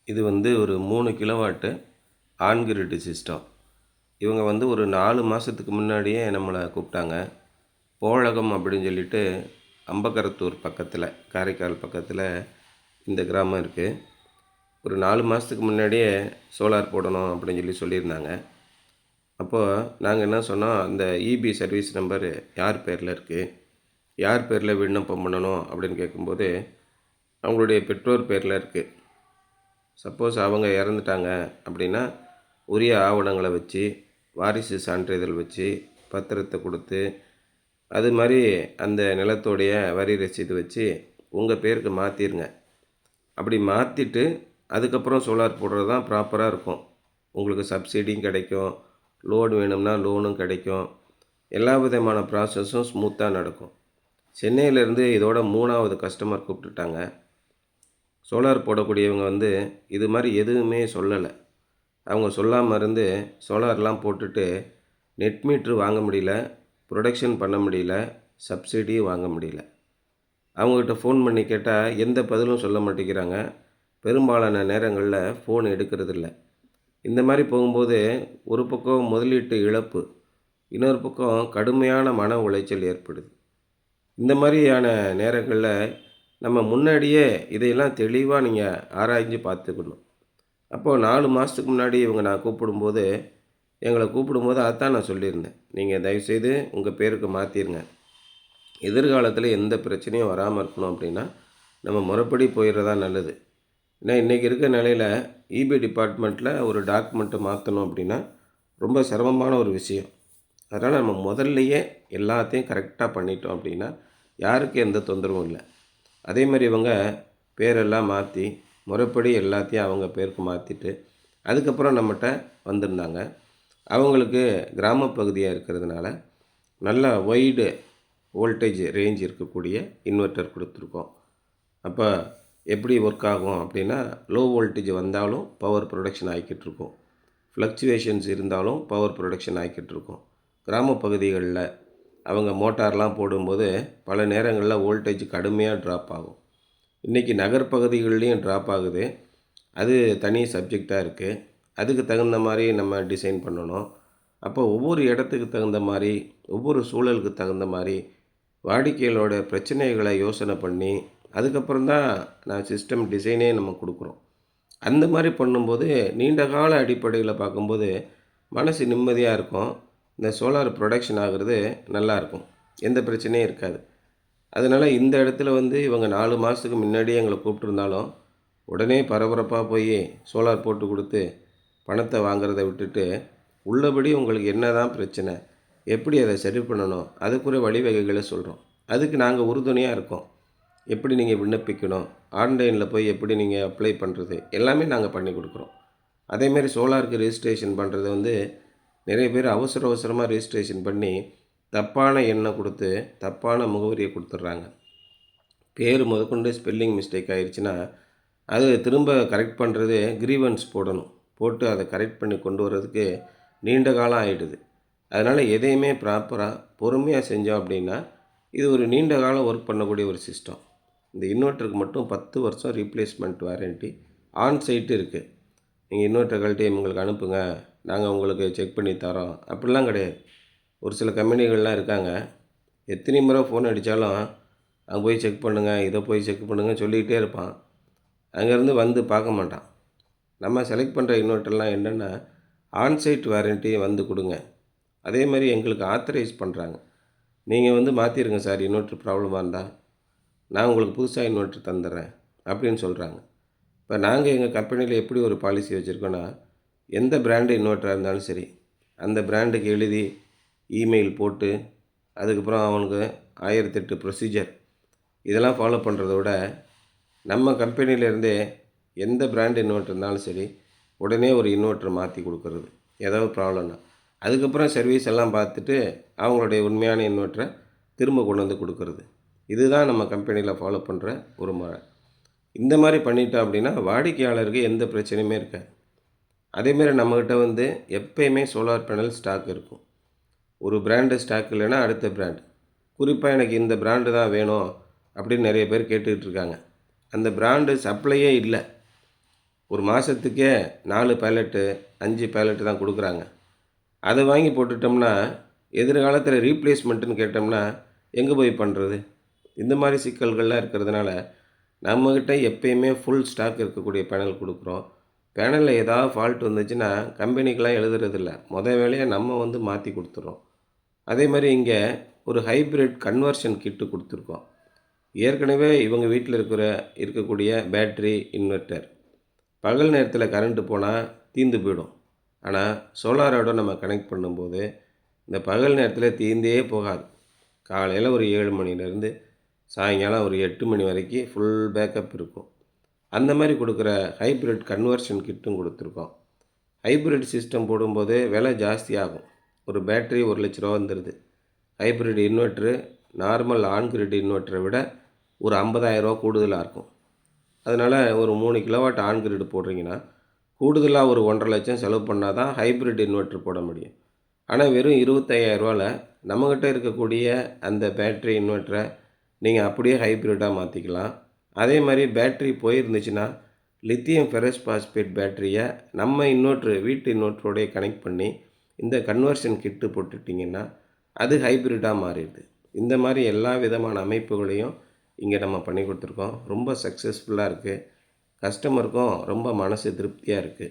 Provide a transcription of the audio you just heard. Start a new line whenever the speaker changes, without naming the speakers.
இது வந்து ஒரு 3 கிலோவாட்டு ஆன் கிரிட் சிஸ்டம். இவங்க வந்து ஒரு 4 மாதத்துக்கு முன்னாடியே நம்மளை கூப்பிட்டாங்க. போழகம் அப்படின்னு சொல்லிட்டு அம்பக்கரத்தூர் பக்கத்தில், காரைக்கால் பக்கத்தில் இந்த கிராமம் இருக்குது. ஒரு 4 மாதத்துக்கு முன்னாடியே சோலார் போடணும் அப்படின்னு சொல்லியிருந்தாங்க. அப்போது நாங்கள் என்ன சொன்னோம், அந்த இபி சர்வீஸ் நம்பர் யார் பேரில் இருக்குது, யார் பேரில் விண்ணப்பம் பண்ணணும் அப்படின்னு கேட்கும்போது அவங்களுடைய பெற்றோர் பேரில் இருக்குது. சப்போஸ் அவங்க இறந்துட்டாங்க அப்படின்னா உரிய ஆவணங்களை வச்சு, வாரிசு சான்றிதழ் வச்சு, பத்திரத்தை கொடுத்து, அது மாதிரி அந்த நிலத்தோடைய வரி ரசீது வச்சு உங்கள் பேருக்கு மாற்றிருங்க. அப்படி மாற்றிட்டு அதுக்கப்புறம் சோலார் போடுறது தான் ப்ராப்பராக இருக்கும். உங்களுக்கு சப்சிடியும் கிடைக்கும், லோன் வேணும்னா லோனும் கிடைக்கும், எல்லா விதமான ப்ராசஸும் ஸ்மூத்தாக நடக்கும். சென்னையிலேருந்து இதோட 3வது கஸ்டமர் கூப்பிட்டுட்டாங்க. சோலார் போடக்கூடியவங்க வந்து இது மாதிரி எதுவுமே சொல்லலை. அவங்க சொல்லாமல் இருந்து சோலார்லாம் போட்டுட்டு நெட் மீட்ரு வாங்க முடியல, ப்ரொடக்ஷன் பண்ண முடியல, சப்சிடியும் வாங்க முடியல. அவங்ககிட்ட ஃபோன் பண்ணி கேட்டால் எந்த பதிலும் சொல்ல மாட்டேங்கிறாங்க. பெரும்பாலான நேரங்களில் ஃபோன் எடுக்கிறதில்ல. இந்த மாதிரி போகும்போது ஒரு பக்கம் முதலீட்டு இழப்பு, இன்னொரு பக்கம் கடுமையான மன உளைச்சல் ஏற்படுது. இந்த மாதிரியான நேரங்களில் நம்ம முன்னாடியே இதையெல்லாம் தெளிவாக நீங்கள் ஆராய்ஞ்சு பார்த்துக்கணும். அப்போது 4 மாதத்துக்கு முன்னாடி இவங்க எங்களை கூப்பிடும்போது அதான் நான் சொல்லியிருந்தேன். நீங்கள் தயவுசெய்து உங்கள் பேருக்கு மாற்றிருங்க. எதிர்காலத்தில் எந்த பிரச்சனையும் வராமல் இருக்கணும் அப்படின்னா நம்ம முறைப்படி போயிடுறதா நல்லது. ஏன்னா இன்றைக்கி இருக்க நிலையில் இபி டிபார்ட்மெண்ட்டில் ஒரு டாக்குமெண்ட்டை மாற்றணும் அப்படின்னா ரொம்ப சிரமமான ஒரு விஷயம். அதனால் நம்ம முதல்லையே எல்லாத்தையும் கரெக்டாக பண்ணிட்டோம் அப்படின்னா யாருக்கு எந்த தொந்தரவும் இல்லை. அதே மாதிரி இவங்க பேரெல்லாம் மாற்றி முறைப்படி எல்லாத்தையும் அவங்க பேருக்கு மாற்றிட்டு அதுக்கப்புறம் நம்மகிட்ட வந்திருந்தாங்க. அவங்களுக்கு கிராம பகுதியாக இருக்கிறதுனால நல்ல வைடு வோல்டேஜ் ரேஞ்ச் இருக்கக்கூடிய இன்வெர்ட்டர் கொடுத்துருக்கோம். அப்போ எப்படி ஒர்க் ஆகும் அப்படின்னா, லோ வோல்டேஜ் வந்தாலும் பவர் ப்ரொடக்ஷன் ஆகிக்கிட்டு இருக்கும், ஃப்ளக்சுவேஷன்ஸ் இருந்தாலும் பவர் ப்ரொடக்ஷன் ஆகிக்கிட்டு இருக்கும். கிராம பகுதிகளில் அவங்க மோட்டார்லாம் போடும்போது பல நேரங்களில் வோல்டேஜ் கடுமையாக ட்ராப் ஆகும். இன்றைக்கி நகர்ப்பகுதிகள்லேயும் ட்ராப் ஆகுது. அது தனி சப்ஜெக்டாக இருக்குது. அதுக்கு தகுந்த மாதிரி நம்ம டிசைன் பண்ணணும். அப்போ ஒவ்வொரு இடத்துக்கு தகுந்த மாதிரி, ஒவ்வொரு சூழலுக்கு தகுந்த மாதிரி வாடிக்கையாளரோட பிரச்சனைகளை யோசனை பண்ணி அதுக்கப்புறம் தான் நான் சிஸ்டம் டிசைனே நம்ம கொடுக்குறோம். அந்த மாதிரி பண்ணும்போது நீண்ட கால அடிப்படையில் பார்க்கும்போது மனசு நிம்மதியாக இருக்கும். இந்த சோலார் ப்ரொடக்ஷன் ஆகிறது நல்லாயிருக்கும், எந்த பிரச்சனையும் இருக்காது. அதனால் இந்த இடத்துல வந்து இவங்க 4 மாதத்துக்கு முன்னாடியே எங்களை கூப்பிட்ருந்தாலும் உடனே பரபரப்பாக போய் சோலார் போட்டு கொடுத்து பணத்தை வாங்குறத விட்டுட்டு, உள்ளபடி உங்களுக்கு என்ன தான் பிரச்சனை, எப்படி அதை சரி பண்ணணும், அதுக்குரிய வழிவகைகளை சொல்கிறோம். அதுக்கு நாங்கள் உறுதுணையாக இருக்கோம். எப்படி நீங்கள் விண்ணப்பிக்கணும், ஆன்லைனில் போய் எப்படி நீங்கள் அப்ளை பண்ணுறது, எல்லாமே நாங்கள் பண்ணி கொடுக்குறோம். அதேமாரி சோலாருக்கு ரெஜிஸ்ட்ரேஷன் பண்ணுறது வந்து நிறைய பேர் அவசரமாக ரெஜிஸ்ட்ரேஷன் பண்ணி தப்பான எண்ணை கொடுத்து தப்பான முகவரியை கொடுத்துட்றாங்க. பேர் முதற்கொண்டு ஸ்பெல்லிங் மிஸ்டேக் ஆகிடுச்சுன்னா அது திரும்ப கரெக்ட் பண்ணுறது கிரீவன்ஸ் போடணும். போட்டு அதை கரெக்ட் பண்ணி கொண்டு வர்றதுக்கு நீண்ட காலம் ஆகிடுது. அதனால் எதையுமே ப்ராப்பராக பொறுமையாக செஞ்சோம் அப்படின்னா இது ஒரு நீண்ட காலம் ஒர்க் பண்ணக்கூடிய ஒரு சிஸ்டம். இந்த இன்வெர்ட்டருக்கு மட்டும் 10 வருஷம் ரீப்ளேஸ்மெண்ட் வாரண்ட்டி ஆன் சைட்டு இருக்குது. நீங்கள் இன்வெர்ட்டர் கழட்டி எங்களுக்கு அனுப்புங்க, நாங்கள் உங்களுக்கு செக் பண்ணி தரோம், அப்படிலாம் கிடையாது. ஒரு சில கம்பெனிகள்லாம் இருக்காங்க, எத்தனை முறை ஃபோன் அடித்தாலும் அங்கே போய் செக் பண்ணுங்கள், இதை போய் செக் பண்ணுங்கள் சொல்லிக்கிட்டே இருப்பான். அங்கேருந்து வந்து பார்க்க மாட்டான். நம்ம செலக்ட் பண்ணுற இன்வெர்ட்டர்லாம் என்னென்னா ஆன்சைட் வாரண்ட்டி வந்து கொடுங்க. அதே மாதிரி எங்களுக்கு ஆத்தரைஸ் பண்ணுறாங்க. நீங்கள் வந்து மாற்றிடுங்க சார், இன்வெர்ட்டர் ப்ராப்ளமாக இருந்தால் நான் உங்களுக்கு புதுசாக இன்வெர்ட்டர் தந்துடுறேன் அப்படின்னு சொல்கிறாங்க. இப்போ நாங்கள் எங்கள் கம்பெனியில் எப்படி ஒரு பாலிசி வச்சுருக்கோன்னா, எந்த பிராண்டு இன்வெர்ட்டராக இருந்தாலும் சரி அந்த பிராண்டுக்கு எழுதி இமெயில் போட்டு அதுக்கப்புறம் அவனுக்கு 1008 ப்ரொசீஜர் இதெல்லாம் ஃபாலோ பண்ணுறத விட நம்ம கம்பெனியிலேருந்தே எந்த பிராண்ட் இன்வெர்ட்டர் இருந்தாலும் சரி உடனே ஒரு இன்வெர்ட்டர் மாற்றி கொடுக்குறது, ஏதாவது ப்ராப்ளம்னா அதுக்கப்புறம் சர்வீஸ் எல்லாம் பார்த்துட்டு அவங்களுடைய உண்மையான இன்வெர்ட்டரை திரும்ப கொண்டு வந்து கொடுக்குறது. இதுதான் நம்ம கம்பெனியில் ஃபாலோ பண்ணுற ஒரு முறை. இந்த மாதிரி பண்ணிட்டோம் அப்படின்னா வாடிக்கையாளருக்கு எந்த பிரச்சனையுமே இருக்காது. அதேமாரி நம்மக்கிட்ட வந்து எப்போயுமே சோலார் பேனல் ஸ்டாக் இருக்கும். ஒரு பிராண்டு ஸ்டாக் இல்லைன்னா அடுத்த பிராண்டு, குறிப்பாக எனக்கு இந்த பிராண்டு தான் வேணும் அப்படின்னு நிறைய பேர் கேட்டுக்கிட்டு இருக்காங்க. அந்த பிராண்டு சப்ளையே இல்லை. ஒரு மாதத்துக்கே 4 பேலட்டு 5 பேலட்டு தான் கொடுக்குறாங்க. அதை வாங்கி போட்டுட்டோம்னா எதிர்காலத்தில் ரீப்ளேஸ்மெண்ட்டுன்னு கேட்டோம்னா எங்கே போய் பண்ணுறது? இந்த மாதிரி சிக்கல்கள்லாம் இருக்கிறதுனால நம்மக்கிட்ட எப்பயுமே ஃபுல் ஸ்டாக் இருக்கக்கூடிய பேனல் கொடுக்குறோம். பேனலில் ஏதாவது ஃபால்ட் வந்துச்சுன்னா கம்பெனிக்கெலாம் எழுதுறதில்ல. வேலையாக நம்ம வந்து மாற்றி கொடுத்துட்றோம். அதே மாதிரி இங்கே ஒரு ஹைப்ரிட் கன்வர்ஷன் கிட்டு கொடுத்துருக்கோம். ஏற்கனவே இவங்க வீட்டில் இருக்கக்கூடிய பேட்ரி இன்வெர்ட்டர் பகல் நேரத்தில் கரண்ட்டு போனால் தீர்ந்து போயிடும். ஆனால் சோலாரோட நம்ம கனெக்ட் பண்ணும்போது இந்த பகல் நேரத்தில் தீர்ந்தே போகாது. காலையில் ஒரு 7 மணிலேருந்து சாயங்காலம் ஒரு 8 மணி வரைக்கும் ஃபுல் பேக்கப் இருக்கும். அந்த மாதிரி கொடுக்குற ஹைப்ரிட் கன்வர்ஷன் கிட்டும் கொடுத்துருக்கோம். ஹைப்ரிட் சிஸ்டம் போடும்போது விலை ஜாஸ்தியாகும். ஒரு பேட்ரி ₹1,00,000 வந்துடுது. Hybrid inverter normal on grid இன்வெர்ட்டரை விட ஒரு ₹50,000 கூடுதலாக இருக்கும். அதனால் ஒரு 3 கிலோவாட் ஆன் கிரிட் போடுறீங்கன்னா கூடுதலாக ஒரு 1,50,000 லட்சம் செலவு பண்ணால் தான் ஹைப்ரிட் இன்வெர்ட்ரு போட முடியும். ஆனால் வெறும் ₹25,000 நம்மக்கிட்ட இருக்கக்கூடிய அந்த பேட்ரி இன்வெர்ட்டரை நீங்கள் அப்படியே ஹைப்ரிட்டாக மாற்றிக்கலாம். அதே மாதிரி பேட்ரி போயிருந்துச்சுன்னா லித்தியம் ஃபெரஸ் பாஸ்பேட் பேட்டரியை நம்ம வீட்டு இன்வெர்ட்டரோடைய கனெக்ட் பண்ணி இந்த கன்வர்ஷன் கிட்டு போட்டுட்டிங்கன்னா அது ஹைப்ரிட்டாக மாறிடுது. இந்த மாதிரி எல்லா விதமான அமைப்புகளையும் இங்கே நம்ம பண்ணி கொடுத்துருக்கோம். ரொம்ப சக்ஸஸ்ஃபுல்லாக இருக்குது. கஸ்டமருக்கும் ரொம்ப மனசு திருப்தியாக இருக்குது.